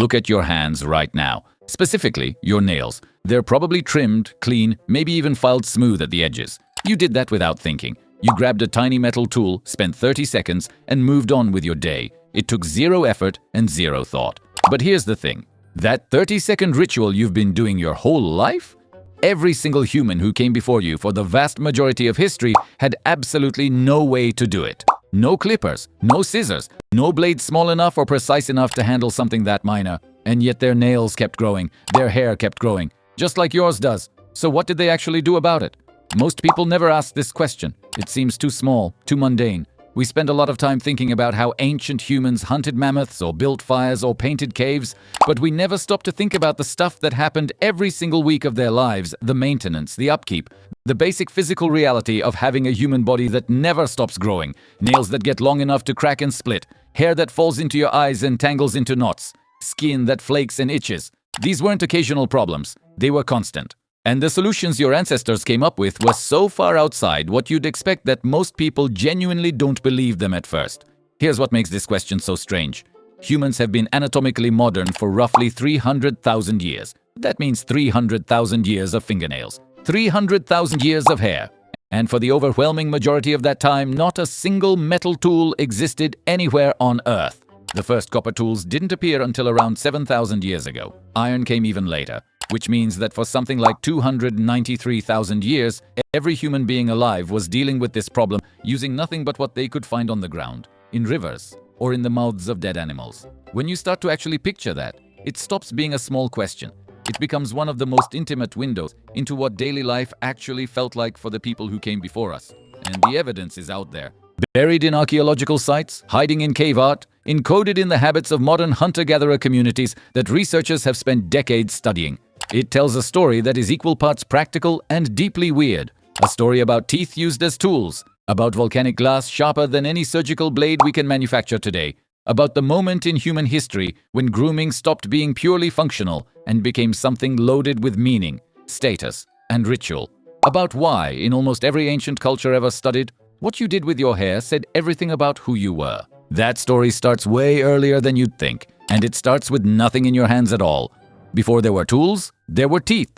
Look at your hands right now. Specifically, your nails. They're probably trimmed, clean, maybe even filed smooth at the edges. You did that without thinking. You grabbed a tiny metal tool, spent 30 seconds, and moved on with your day. It took zero effort and zero thought. But here's the thing. That 30-second ritual you've been doing your whole life? Every single human who came before you for the vast majority of history had absolutely no way to do it. No clippers, no scissors, no blade small enough or precise enough to handle something that minor. And yet their nails kept growing, their hair kept growing, just like yours does. So what did they actually do about it? Most people never ask this question. It seems too small, too mundane. We spend a lot of time thinking about how ancient humans hunted mammoths or built fires or painted caves, but we never stop to think about the stuff that happened every single week of their lives, the maintenance, the upkeep, the basic physical reality of having a human body that never stops growing, nails that get long enough to crack and split, hair that falls into your eyes and tangles into knots, skin that flakes and itches. These weren't occasional problems, they were constant. And the solutions your ancestors came up with were so far outside what you'd expect that most people genuinely don't believe them at first. Here's what makes this question so strange. Humans have been anatomically modern for roughly 300,000 years. That means 300,000 years of fingernails, 300,000 years of hair. And for the overwhelming majority of that time, not a single metal tool existed anywhere on Earth. The first copper tools didn't appear until around 7,000 years ago. Iron came even later, which means that for something like 293,000 years, every human being alive was dealing with this problem using nothing but what they could find on the ground, in rivers, or in the mouths of dead animals. When you start to actually picture that, it stops being a small question. It becomes one of the most intimate windows into what daily life actually felt like for the people who came before us. And the evidence is out there. Buried in archaeological sites, hiding in cave art, encoded in the habits of modern hunter-gatherer communities that researchers have spent decades studying. It tells a story that is equal parts practical and deeply weird. A story about teeth used as tools, about volcanic glass sharper than any surgical blade we can manufacture today, about the moment in human history when grooming stopped being purely functional and became something loaded with meaning, status, and ritual. About why, in almost every ancient culture ever studied, what you did with your hair said everything about who you were. That story starts way earlier than you'd think, and it starts with nothing in your hands at all. Before there were tools, there were teeth.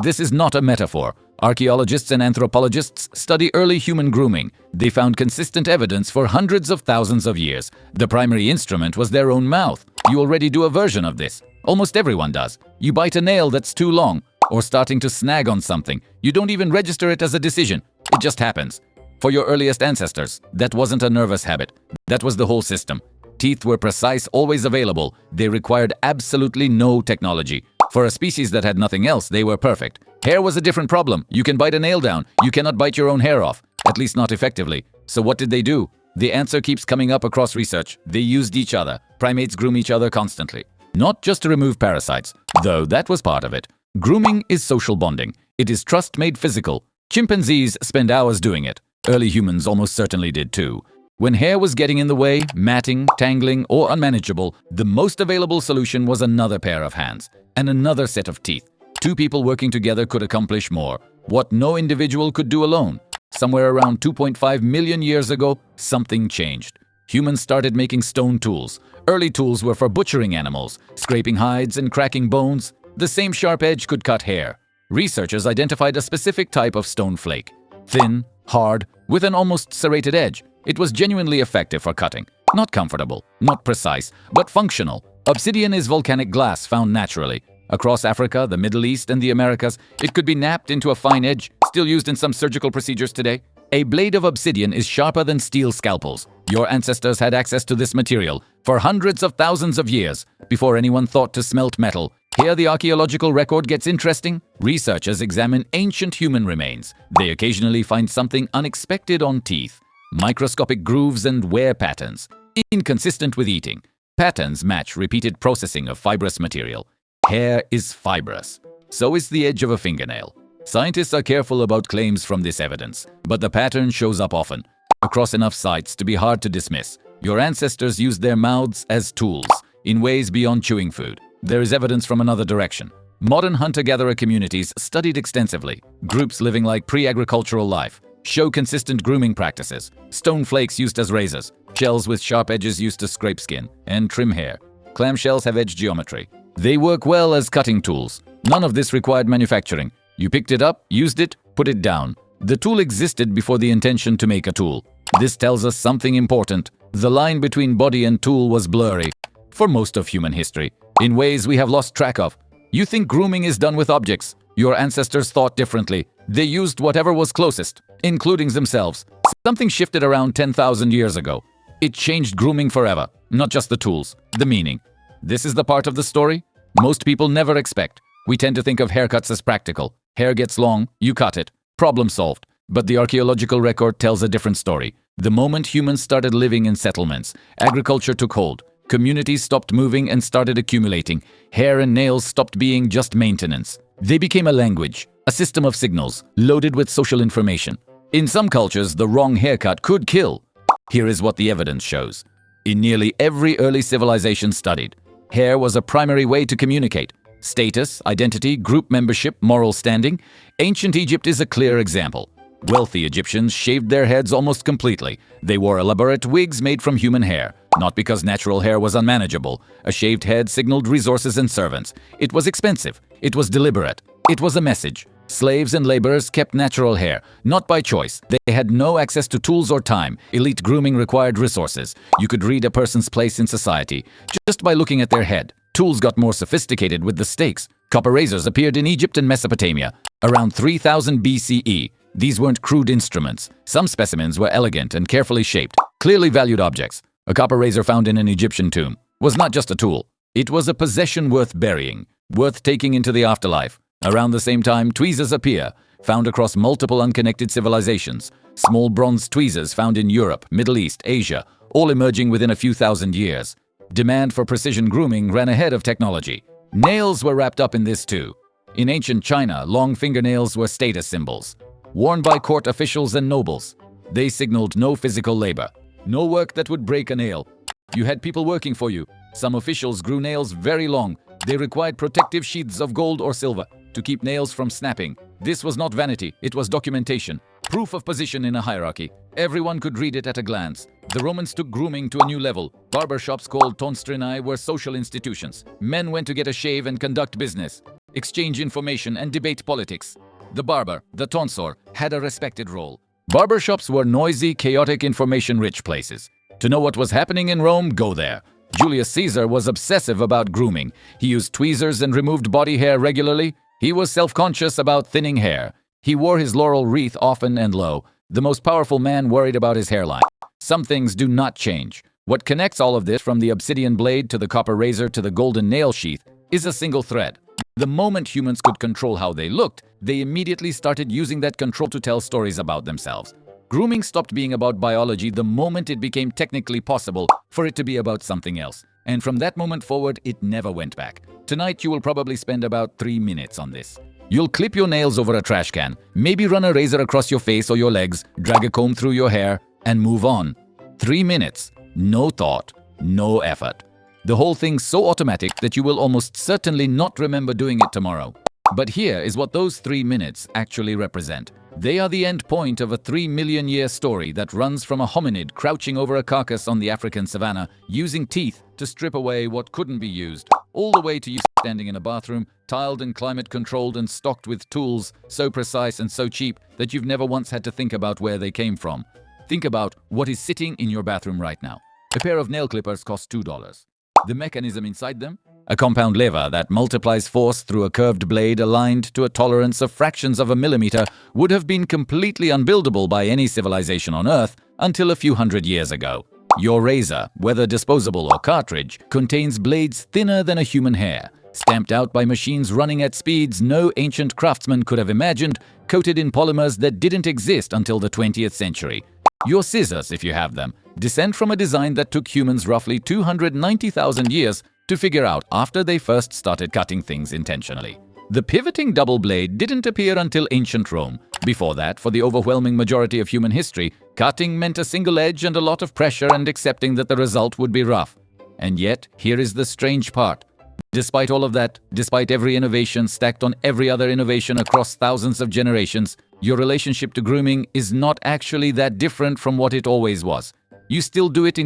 This is not a metaphor. Archaeologists and anthropologists study early human grooming. They found consistent evidence for hundreds of thousands of years. The primary instrument was their own mouth. You already do a version of this. Almost everyone does. You bite a nail that's too long, or starting to snag on something. You don't even register it as a decision. It just happens. For your earliest ancestors, that wasn't a nervous habit. That was the whole system. Teeth were precise, always available. They required absolutely no technology. For a species that had nothing else, they were perfect. Hair was a different problem. You can bite a nail down. You cannot bite your own hair off, at least not effectively. So what did they do? The answer keeps coming up across research. They used each other. Primates groom each other constantly. Not just to remove parasites, though that was part of it. Grooming is social bonding. It is trust made physical. Chimpanzees spend hours doing it. Early humans almost certainly did too. When hair was getting in the way, matting, tangling, or unmanageable, the most available solution was another pair of hands and another set of teeth. Two people working together could accomplish more, what no individual could do alone. Somewhere around 2.5 million years ago, something changed. Humans started making stone tools. Early tools were for butchering animals, scraping hides and cracking bones. The same sharp edge could cut hair. Researchers identified a specific type of stone flake. Thin, hard, with an almost serrated edge. It was genuinely effective for cutting. Not comfortable, not precise, but functional. Obsidian is volcanic glass found naturally. Across Africa, the Middle East, and the Americas, it could be knapped into a fine edge, still used in some surgical procedures today. A blade of obsidian is sharper than steel scalpels. Your ancestors had access to this material for hundreds of thousands of years before anyone thought to smelt metal. Here the archaeological record gets interesting. Researchers examine ancient human remains. They occasionally find something unexpected on teeth. Microscopic grooves and wear patterns. Inconsistent with eating. Patterns match repeated processing of fibrous material. Hair is fibrous. So is the edge of a fingernail. Scientists are careful about claims from this evidence, but the pattern shows up often, across enough sites to be hard to dismiss. Your ancestors used their mouths as tools, in ways beyond chewing food. There is evidence from another direction. Modern hunter-gatherer communities studied extensively. Groups living like pre-agricultural life show consistent grooming practices. Stone flakes used as razors, shells with sharp edges used to scrape skin and trim hair. Clamshells have edge geometry. They work well as cutting tools. None of this required manufacturing. You picked it up, used it, put it down. The tool existed before the intention to make a tool. This tells us something important. The line between body and tool was blurry for most of human history, in ways we have lost track of. You think grooming is done with objects. Your ancestors thought differently. They used whatever was closest, including themselves. Something shifted around 10,000 years ago. It changed grooming forever, not just the tools, the meaning. This is the part of the story most people never expect. We tend to think of haircuts as practical. Hair gets long, you cut it. Problem solved. But the archaeological record tells a different story. The moment humans started living in settlements, agriculture took hold. Communities stopped moving and started accumulating. Hair and nails stopped being just maintenance. They became a language, a system of signals, loaded with social information. In some cultures, the wrong haircut could kill. Here is what the evidence shows. In nearly every early civilization studied, hair was a primary way to communicate. Status, identity, group membership, moral standing. Ancient Egypt is a clear example. Wealthy Egyptians shaved their heads almost completely. They wore elaborate wigs made from human hair, not because natural hair was unmanageable. A shaved head signaled resources and servants. It was expensive. It was deliberate. It was a message. Slaves and laborers kept natural hair, not by choice. They had no access to tools or time. Elite grooming required resources. You could read a person's place in society just by looking at their head. Tools got more sophisticated with the stakes. Copper razors appeared in Egypt and Mesopotamia around 3000 BCE. These weren't crude instruments. Some specimens were elegant and carefully shaped, clearly valued objects. A copper razor found in an Egyptian tomb was not just a tool. It was a possession worth burying, worth taking into the afterlife. Around the same time, tweezers appear, found across multiple unconnected civilizations. Small bronze tweezers found in Europe, Middle East, Asia, all emerging within a few thousand years. Demand for precision grooming ran ahead of technology. Nails were wrapped up in this too. In ancient China, long fingernails were status symbols, worn by court officials and nobles. They signaled no physical labor, no work that would break a nail. You had people working for you. Some officials grew nails very long. They required protective sheaths of gold or silver to keep nails from snapping. This was not vanity, it was documentation, proof of position in a hierarchy. Everyone could read it at a glance. The Romans took grooming to a new level. Barber shops called tonstrini were social institutions. Men went to get a shave and conduct business, exchange information and debate politics. The barber, the tonsor, had a respected role. Barbershops were noisy, chaotic, information-rich places. To know what was happening in Rome, go there. Julius Caesar was obsessive about grooming. He used tweezers and removed body hair regularly. He was self-conscious about thinning hair. He wore his laurel wreath often and low. The most powerful man worried about his hairline. Some things do not change. What connects all of this, from the obsidian blade to the copper razor to the golden nail sheath, is a single thread. The moment humans could control how they looked, they immediately started using that control to tell stories about themselves. Grooming stopped being about biology the moment it became technically possible for it to be about something else. And from that moment forward, it never went back. Tonight, you will probably spend about 3 minutes on this. You'll clip your nails over a trash can, maybe run a razor across your face or your legs, drag a comb through your hair, and move on. 3 minutes. No thought, no effort. The whole thing's so automatic that you will almost certainly not remember doing it tomorrow. But here is what those 3 minutes actually represent. They are the end point of a 3-million-year story that runs from a hominid crouching over a carcass on the African savannah, using teeth to strip away what couldn't be used, all the way to you standing in a bathroom, tiled and climate-controlled and stocked with tools so precise and so cheap that you've never once had to think about where they came from. Think about what is sitting in your bathroom right now. A pair of nail clippers cost $2. The mechanism inside them? A compound lever that multiplies force through a curved blade aligned to a tolerance of fractions of a millimeter would have been completely unbuildable by any civilization on Earth until a few hundred years ago. Your razor, whether disposable or cartridge, contains blades thinner than a human hair, stamped out by machines running at speeds no ancient craftsman could have imagined, coated in polymers that didn't exist until the 20th century. Your scissors, if you have them, descend from a design that took humans roughly 290,000 years to figure out after they first started cutting things intentionally. The pivoting double blade didn't appear until ancient Rome. Before that, for the overwhelming majority of human history, cutting meant a single edge and a lot of pressure and accepting that the result would be rough. And yet, here is the strange part. Despite all of that, despite every innovation stacked on every other innovation across thousands of generations, your relationship to grooming is not actually that different from what it always was. You still do it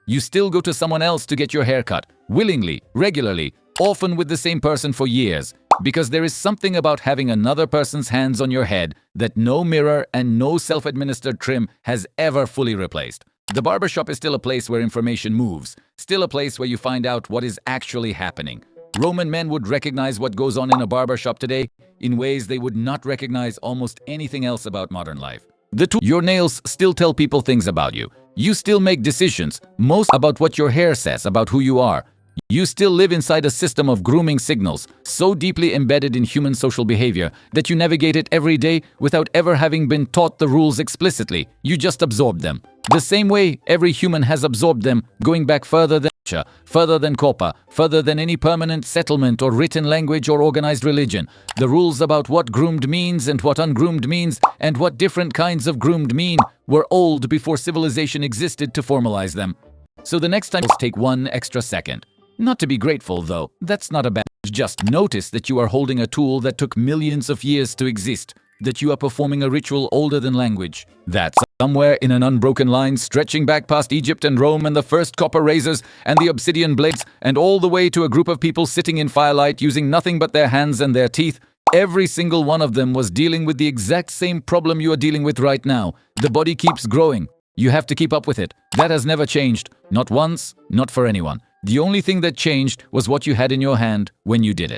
You still go to someone else to get your hair cut, willingly, regularly, often with the same person for years, because there is something about having another person's hands on your head that no mirror and no self-administered trim has ever fully replaced. The barbershop is still a place where information moves, still a place where you find out what is actually happening. Roman men would recognize what goes on in a barbershop today in ways they would not recognize almost anything else about modern life. Your nails still tell people things about you. You still make decisions, most about what your hair says about who you are. You still live inside a system of grooming signals, so deeply embedded in human social behavior that you navigate it every day without ever having been taught the rules explicitly. You just absorb them. The same way every human has absorbed them, going back further than nature, further than Copa, further than any permanent settlement or written language or organized religion. The rules about what groomed means and what ungroomed means and what different kinds of groomed mean were old before civilization existed to formalize them. So the next time, take one extra second. Not to be grateful, though. That's not a bad. Just notice that you are holding a tool that took millions of years to exist, that you are performing a ritual older than language. That's somewhere in an unbroken line stretching back past Egypt and Rome and the first copper razors and the obsidian blades and all the way to a group of people sitting in firelight using nothing but their hands and their teeth. Every single one of them was dealing with the exact same problem you are dealing with right now. The body keeps growing. You have to keep up with it. That has never changed. Not once, not for anyone. The only thing that changed was what you had in your hand when you did it.